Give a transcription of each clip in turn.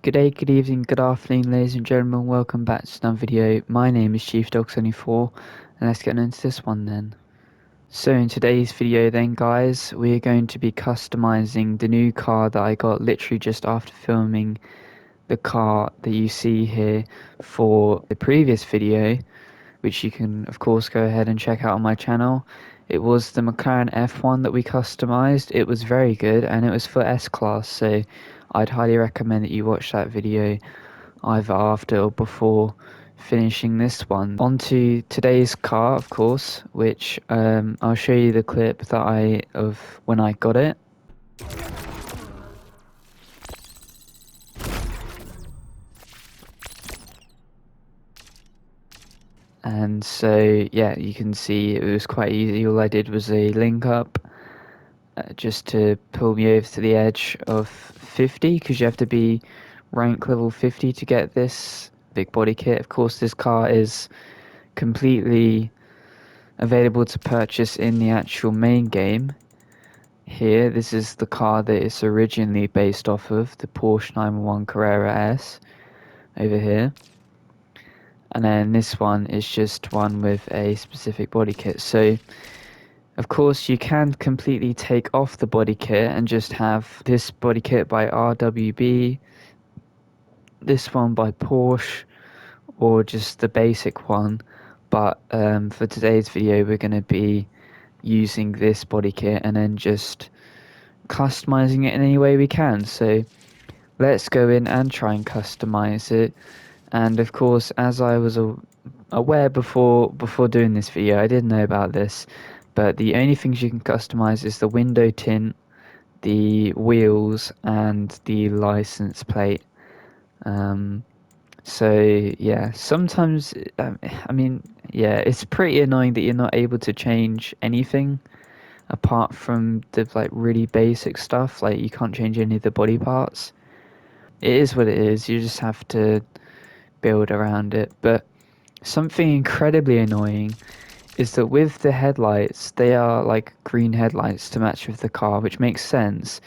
Good day, good evening, good afternoon, ladies and gentlemen. Welcome back to another video. My name is Chief Dog 74, and let's get into this one then. So in today's video then, guys, we're going to be customizing the new car that I got literally just after filming the car that you see here for the previous video, which you can of course go ahead and check out on my channel. It was the McLaren F1 that we customized. It was very good and it was for S-Class, so I'd highly recommend that you watch that video either after or before finishing this one. On to today's car, of course, which I'll show you the clip that of when I got it. And so yeah, you can see it was quite easy. All I did was a link up just to pull me over to the edge of 50, because you have to be rank level 50 to get this big body kit. Of course, this car is completely available to purchase in the actual main game. Here, this is the car that it's originally based off of, the Porsche 911 Carrera S over here. And then this one is just one with a specific body kit. So of course, you can completely take off the body kit and just have this body kit by RWB, this one by Porsche, or just the basic one. But for today's video, we're going to be using this body kit and then just customizing it in any way we can. So let's go in and try and customize it. And of course, as I was aware before doing this video, I didn't know about this, but the only things you can customize is the window tint, the wheels, and the license plate. So yeah, sometimes I mean, yeah, it's pretty annoying that you're not able to change anything apart from the like really basic stuff. Like you can't change any of the body parts. It is what it is. You just have to build around it. But something incredibly annoying is that with the headlights, they are like green headlights to match with the car, which makes sense,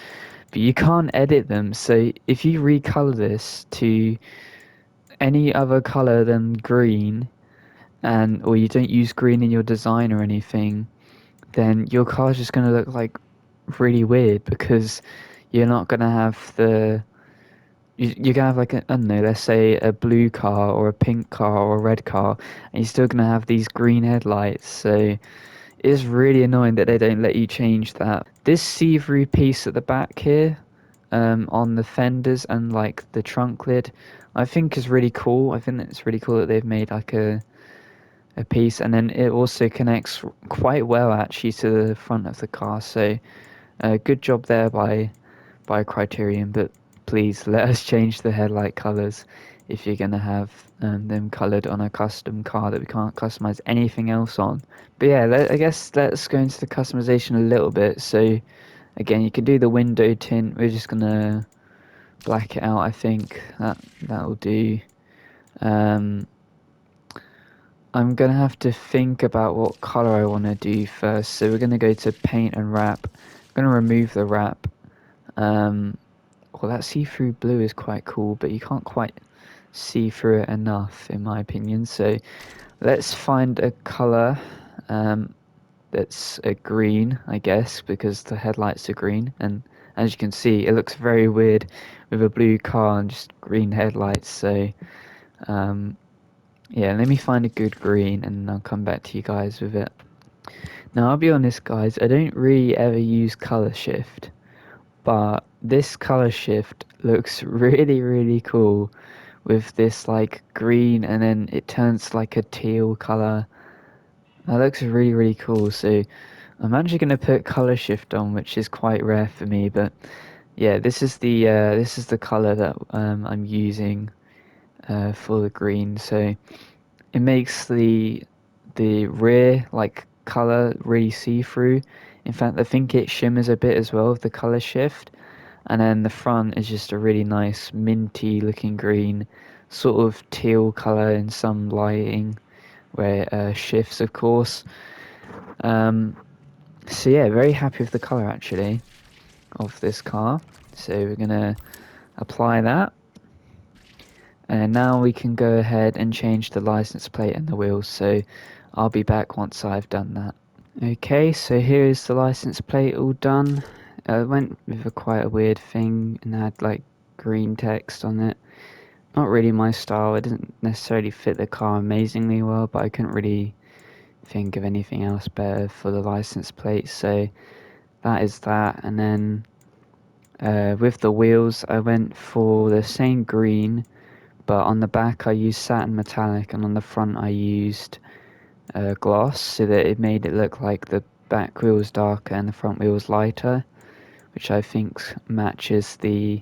but you can't edit them. So if you recolor this to any other color than green, or you don't use green in your design or anything, then your car's just going to look like really weird, because you're not going to have you're gonna have like I don't know, let's say a blue car or a pink car or a red car, and you're still gonna have these green headlights. So it's really annoying that they don't let you change that. This see-through piece at the back here, on the fenders and like the trunk lid, I think is really cool. I think it's really cool that they've made like a piece, and then it also connects quite well actually to the front of the car. So good job there by Criterion, but please let us change the headlight colors if you're going to have them colored on a custom car that we can't customize anything else on. But yeah, I guess let's go into the customization a little bit. So again, you can do the window tint. We're just going to black it out. I think that'll do. I'm going to have to think about what color I want to do first. So we're going to go to paint and wrap. I'm going to remove the wrap. Well, that see-through blue is quite cool, but you can't quite see through it enough, in my opinion. So let's find a color that's a green, I guess, because the headlights are green. And as you can see, it looks very weird with a blue car and just green headlights. So yeah, let me find a good green and I'll come back to you guys with it. Now, I'll be honest, guys, I don't really ever use color shift, but this color shift looks really cool with this like green, and then it turns like a teal color. That looks really cool. So I'm actually going to put color shift on, which is quite rare for me, but yeah, this is the color that I'm using for the green. So it makes the rear like color really see-through. In fact, I think it shimmers a bit as well with the color shift. And then the front is just a really nice minty looking green, sort of teal color in some lighting where it shifts, of course. So yeah, very happy with the color actually of this car. So we're gonna apply that. And now we can go ahead and change the license plate and the wheels, so I'll be back once I've done that. Okay, so here is the license plate all done. I went with quite a weird thing and had like green text on it. Not really my style, it doesn't necessarily fit the car amazingly well, but I couldn't really think of anything else better for the license plate, so that is that. And then with the wheels, I went for the same green, but on the back I used satin metallic, and on the front I used gloss, so that it made it look like the back wheel was darker and the front wheel was lighter, which I think matches the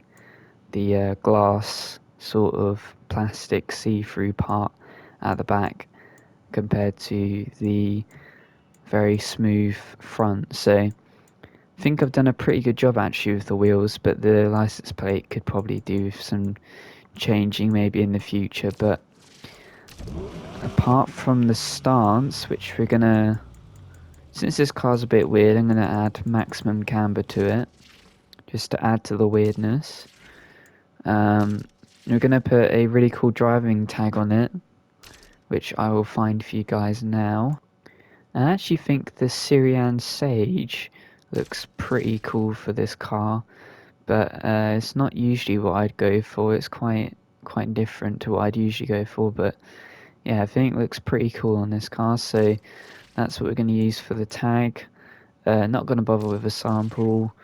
glass sort of plastic see-through part at the back compared to the very smooth front. So I think I've done a pretty good job actually with the wheels, but the license plate could probably do some changing maybe in the future. But apart from the stance, which we're gonna, since this car's a bit weird, I'm gonna add maximum camber to it just to add to the weirdness. We're gonna put a really cool driving tag on it, which I will find for you guys now. I actually think the Syrian Sage looks pretty cool for this car, but it's not usually what I'd go for. It's quite different to what I'd usually go for, but yeah, I think it looks pretty cool on this car, so that's what we're going to use for the tag. Not going to bother with a sample.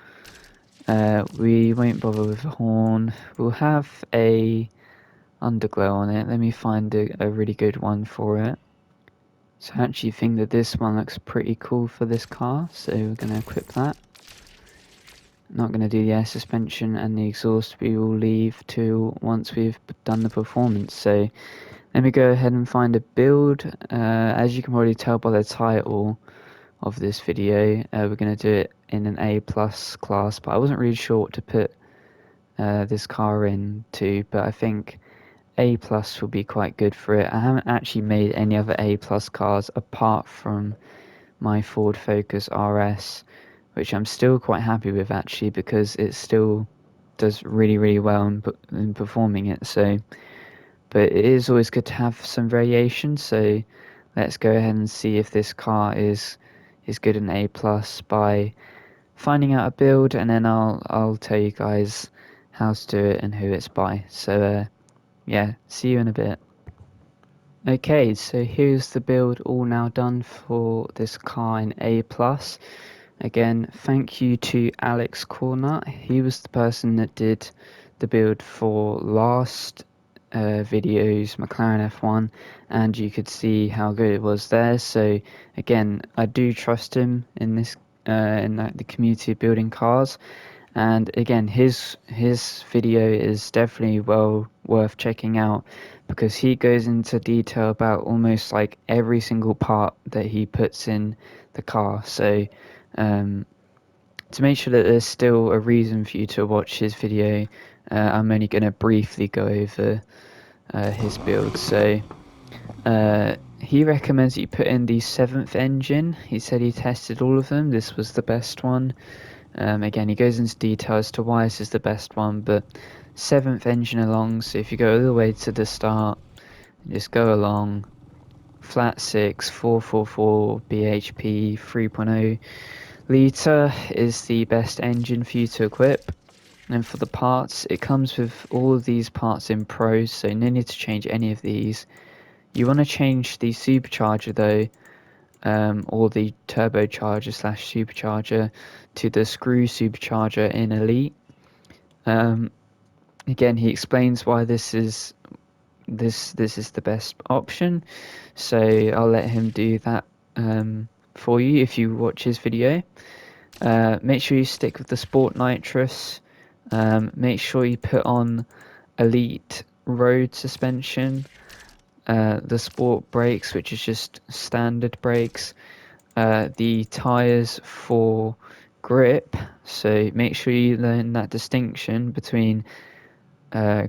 We won't bother with a horn. We'll have a underglow on it. Let me find a really good one for it. So I actually think that this one looks pretty cool for this car, so we're going to equip that. Not going to do the air suspension, and the exhaust we will leave to once we've done the performance. So let me go ahead and find a build. As you can probably tell by the title of this video, we're going to do it in an A+ class, but I wasn't really sure what to put this car into, but I think A+ will be quite good for it. I haven't actually made any other A+ cars apart from my Ford Focus RS, which I'm still quite happy with actually, because it still does really well in performing it. So, but it is always good to have some variation. So let's go ahead and see if this car is good in A+ by finding out a build, and then I'll tell you guys how to do it and who it's by. So yeah, see you in a bit. Okay, so here's the build all now done for this car in A+. Again, thank you to Alex Cornut. He was the person that did the build for last video's McLaren F1, and you could see how good it was there. So again, I do trust him in this the community of building cars. And again, his video is definitely well worth checking out, because he goes into detail about almost like every single part that he puts in the car. So to make sure that there's still a reason for you to watch his video, I'm only going to briefly go over his build. So he recommends that you put in the 7th engine. He said he tested all of them. This was the best one. Again, he goes into detail as to why this is the best one, but 7th engine along, so if you go all the way to the start, just go along, flat 6, 444 bhp, 3.0 litre is the best engine for you to equip. And for the parts, it comes with all of these parts in Pro, so no need to change any of these. You want to change the supercharger though, or the turbocharger slash supercharger, to the screw supercharger in Elite. Again, he explains why this is the best option, so I'll let him do that for you if you watch his video. Make sure you stick with the Sport Nitrous. Make sure you put on Elite road suspension, the Sport brakes, which is just standard brakes, the tires for grip, so make sure you learn that distinction between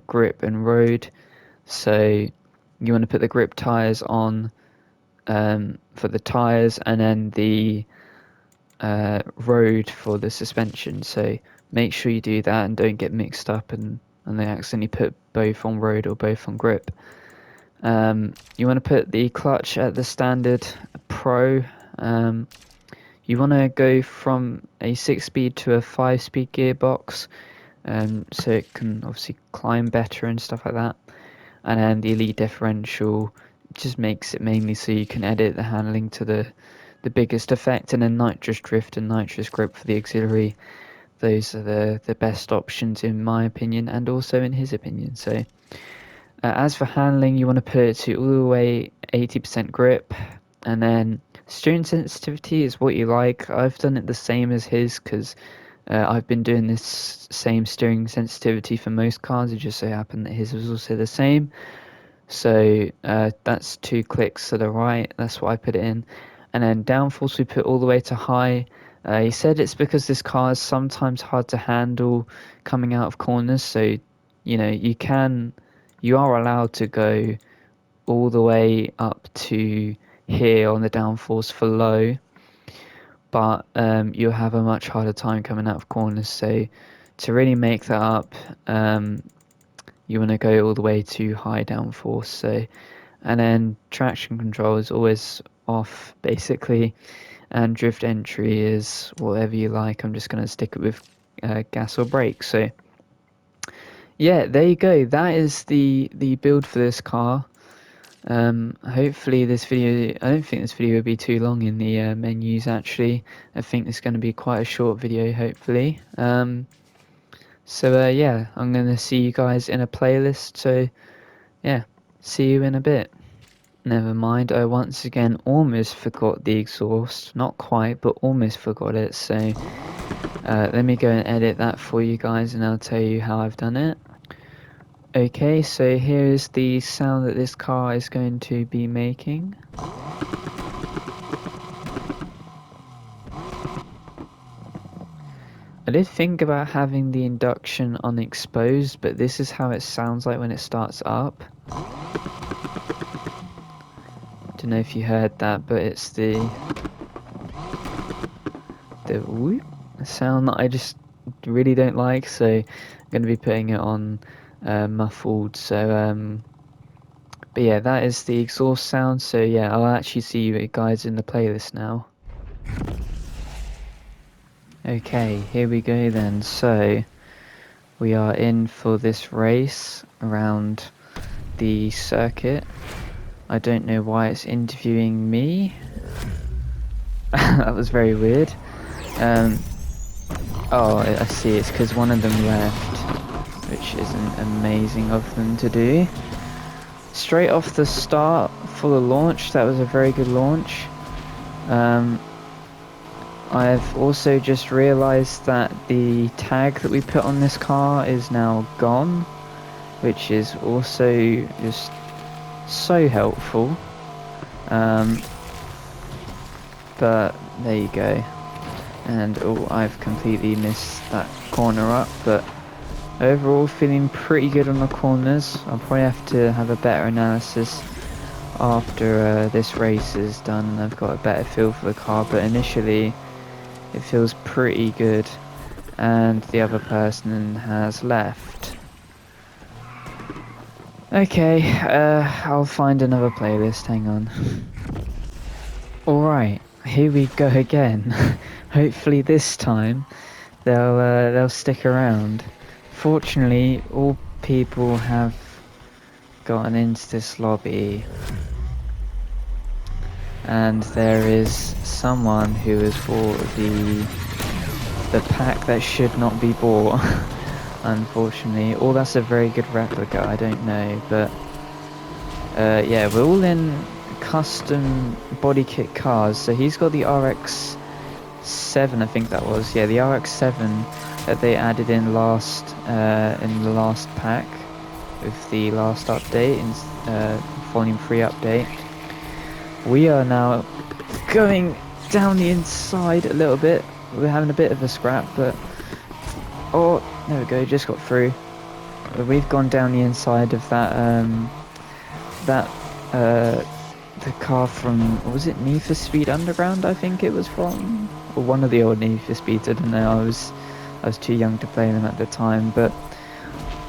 grip and road. So you want to put the grip tires on for the tires, and then the road for the suspension. So make sure you do that and don't get mixed up and and they accidentally put both on road or both on grip. You want to put the clutch at the standard Pro. You want to go from a 6-speed to a 5-speed gearbox, so it can obviously climb better and stuff like that. And then the Elite differential just makes it mainly so you can edit the handling to the biggest effect, and then nitrous drift and nitrous grip for the auxiliary. Those are the best options in my opinion, and also in his opinion. So as for handling, you want to put it to all the way 80% grip, and then steering sensitivity is what you like. I've done it the same as his because I've been doing this same steering sensitivity for most cars. It just so happened that his was also the same. So that's 2 clicks to the right. That's what I put it in. And then downforce we put all the way to high. He said it's because this car is sometimes hard to handle coming out of corners. So, you are allowed to go all the way up to here on the downforce for low, but you'll have a much harder time coming out of corners. So to really make that up, you want to go all the way to high downforce. So, and then traction control is always off basically, and drift entry is whatever you like. I'm just going to stick it with gas or brake. So yeah, there you go. That is the build for this car. Hopefully this video, I don't think this video will be too long in the menus actually. I think it's going to be quite a short video hopefully. So yeah, I'm going to see you guys in a playlist. So yeah, see you in a bit. Never mind, I once again almost forgot the exhaust. Not quite, but almost forgot it. So let me go and edit that for you guys and I'll tell you how I've done it. Okay, so here is the sound that this car is going to be making. I did think about having the induction unexposed, but this is how it sounds like when it starts up. Don't know if you heard that, but it's the whoop sound that I just really don't like, so I'm going to be putting it on muffled. So but yeah, that is the exhaust sound. So yeah, I'll actually see you guys in the playlist now. Okay, here we go then. So we are in for this race around the circuit. I don't know why it's interviewing me. That was very weird. Oh, I see, it's because one of them left, which isn't amazing of them to do. Straight off the start for the launch, that was a very good launch. I've also just realised that the tag that we put on this car is now gone, which is also just so helpful. But there you go. And oh, I've completely missed that corner up, but overall feeling pretty good on the corners. I'll probably have to have a better analysis after this race is done and I've got a better feel for the car, but initially it feels pretty good. And the other person has left. Okay, I'll find another playlist, hang on. Alright, here we go again. Hopefully this time they'll stick around. Fortunately, all people have gotten into this lobby, and there is someone who has bought the pack that should not be bought. Unfortunately, or that's a very good replica, I don't know, but yeah, we're all in custom body kit cars. So he's got the RX-7, I think that was, yeah, the RX-7 that they added in in the last pack with the last update, in volume 3 update. We are now going down the inside a little bit. We're having a bit of a scrap, but oh, there we go, just got through. We've gone down the inside of the car from, was it Need for Speed Underground, I think it was from? Or one of the old Need for Speeds, I don't know, I was too young to play them at the time, but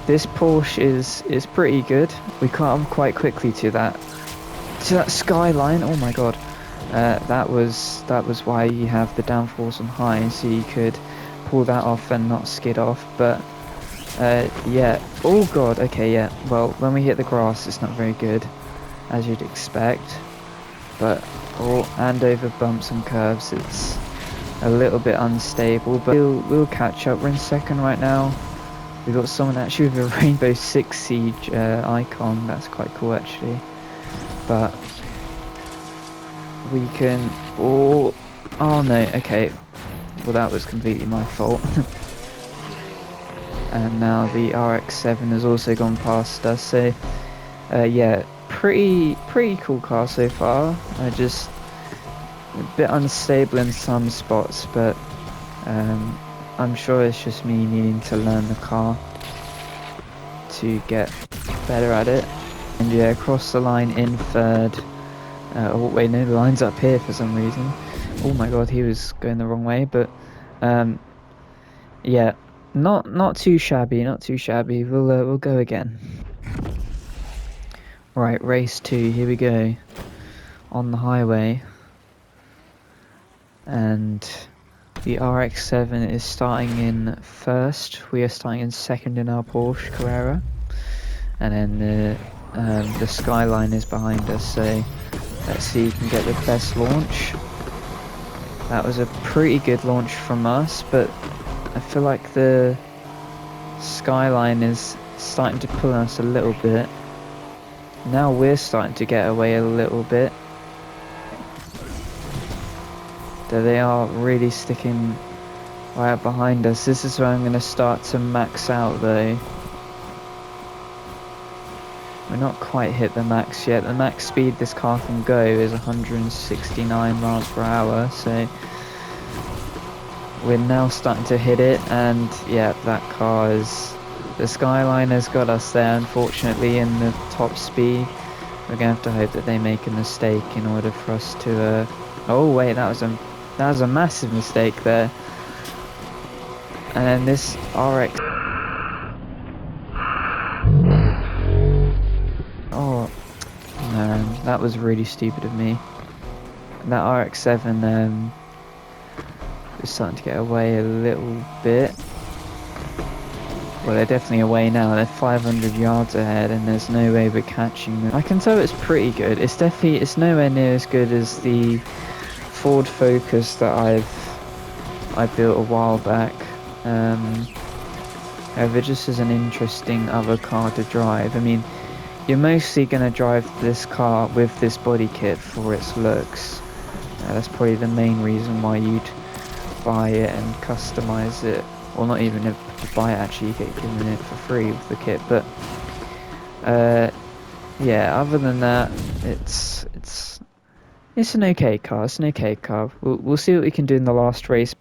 this Porsche is pretty good. We come quite quickly to that skyline. Oh my god. That was why you have the downforce on high, so you could pull that off and not skid off. But yeah, oh god, okay, yeah, well, when we hit the grass it's not very good, as you'd expect, but and over bumps and curves it's a little bit unstable, but we'll catch up. We're in second right now. We've got someone actually with a Rainbow Six Siege icon. That's quite cool actually, but we can... oh no, okay, well that was completely my fault. And now the RX-7 has also gone past us, so yeah, pretty cool car so far. Just a bit unstable in some spots, but I'm sure it's just me needing to learn the car to get better at it. And yeah, across the line in third. Oh wait, no, the line's up here for some reason. Oh my god, he was going the wrong way, but yeah, not too shabby, not too shabby. We'll go again. Right, race 2, here we go. On the highway. And the RX-7 is starting in first. We are starting in second in our Porsche Carrera. And then the skyline is behind us, so let's see who can get the best launch. That was a pretty good launch from us, but I feel like the skyline is starting to pull us a little bit. Now we're starting to get away a little bit. Though they are really sticking right up behind us. This is where I'm going to start to max out though. We're not quite hit the max yet. The max speed this car can go is 169 miles per hour, so we're now starting to hit it, and yeah, that car is... the skyline has got us there, unfortunately, in the top speed. We're going to have to hope that they make a mistake in order for us to... oh wait, that was a massive mistake there. And then this RX... oh man, that was really stupid of me. That RX-7 is starting to get away a little bit. Well, they're definitely away now. They're 500 yards ahead, and there's no way we're catching them. I can tell it's pretty good. It's nowhere near as good as the Ford Focus that I built a while back. However, just as an interesting other car to drive. I mean, you're mostly going to drive this car with this body kit for its looks. That's probably the main reason why you'd buy it and customize it. Well, not even if you buy it, actually, you get given it for free with the kit. But yeah, other than that, it's an okay car. It's an okay car. We'll see what we can do in the last race.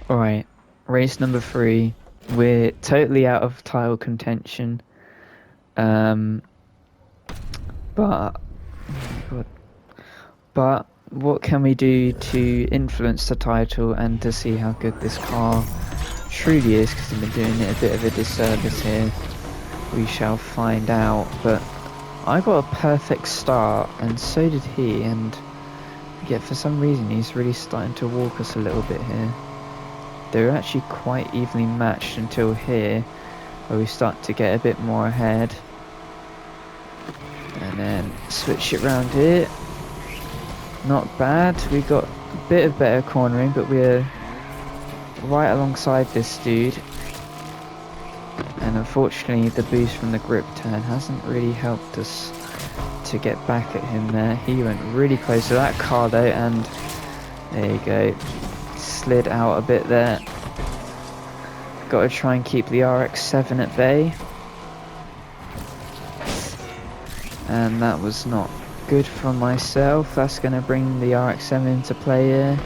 All right, race number 3. We're totally out of title contention. But what can we do to influence the title and to see how good this car truly is? Because I've been doing it a bit of a disservice here. We shall find out. But I got a perfect start, and so did he. And yet, for some reason, he's really starting to walk us a little bit here. They're actually quite evenly matched until here, where we start to get a bit more ahead. And then switch it around here. Not bad. We got a bit of better cornering, but we're right alongside this dude. And unfortunately, the boost from the grip turn hasn't really helped us to get back at him there. He went really close to that car though, and there you go. Slid out a bit there. Got to try and keep the RX-7 at bay. And that was not good for myself. That's going to bring the RX-7 into play here.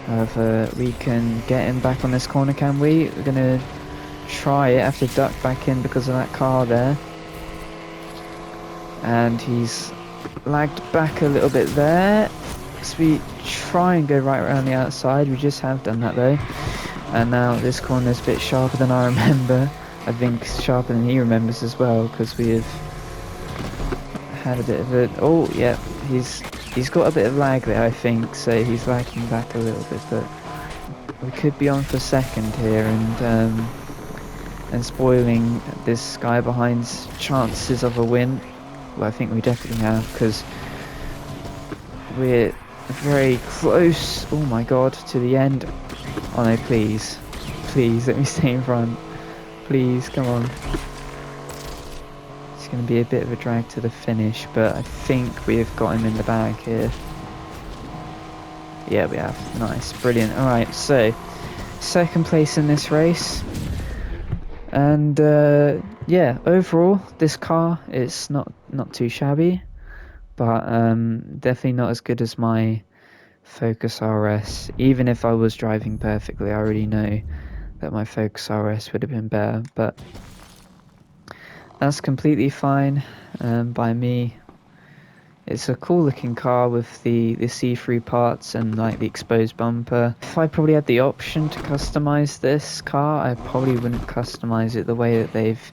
However, we can get him back on this corner, can we? We're going to try it. Have to duck back in because of that car there. And he's lagged back a little bit there. So we try and go right around the outside. We just have done that though. And now this corner's a bit sharper than I remember. I think sharper than he remembers as well, because we have had a bit of a... Oh, yeah, he's got a bit of lag there, I think, so he's lagging back a little bit, but we could be on for second here, and spoiling this guy behind's chances of a win. Well, I think we definitely have, because we're very close, oh my god, to the end. Oh no, please let me stay in front, please, come on. It's going to be a bit of a drag to the finish, but I think we've got him in the bag here. Yeah, we have. Nice, brilliant. Alright, so second place in this race. And yeah, overall this car is not too shabby, but definitely not as good as my Focus RS. Even if I was driving perfectly, I already know that my Focus RS would have been better, but that's completely fine by me. It's a cool looking car with the see-through parts and like the exposed bumper. If I probably had the option to customize this car, I probably wouldn't customize it the way that they've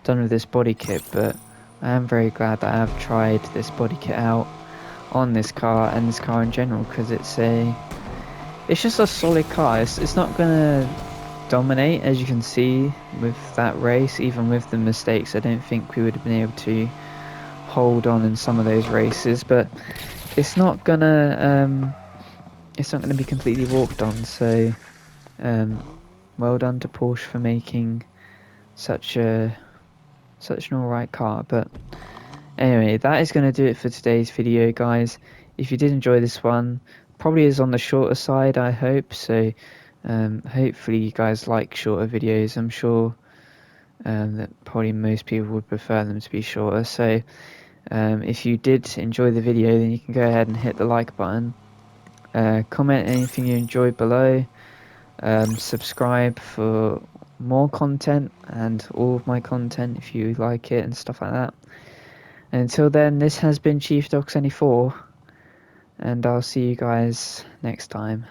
done with this body kit, but I am very glad that I have tried this body kit out on this car and this car in general, because it's just a solid car. It's not gonna dominate, as you can see with that race. Even with the mistakes, I don't think we would have been able to hold on in some of those races, but it's not gonna be completely walked on. So well done to Porsche for making such an alright car. But anyway, that is going to do it for today's video, guys. If you did enjoy this one, probably is on the shorter side, I hope. So hopefully you guys like shorter videos. I'm sure that probably most people would prefer them to be shorter. So if you did enjoy the video, then you can go ahead and hit the like button. Comment anything you enjoyed below. Subscribe for more content and all of my content if you like it and stuff like that. And until then, this has been Chief Dog 74, and I'll see you guys next time.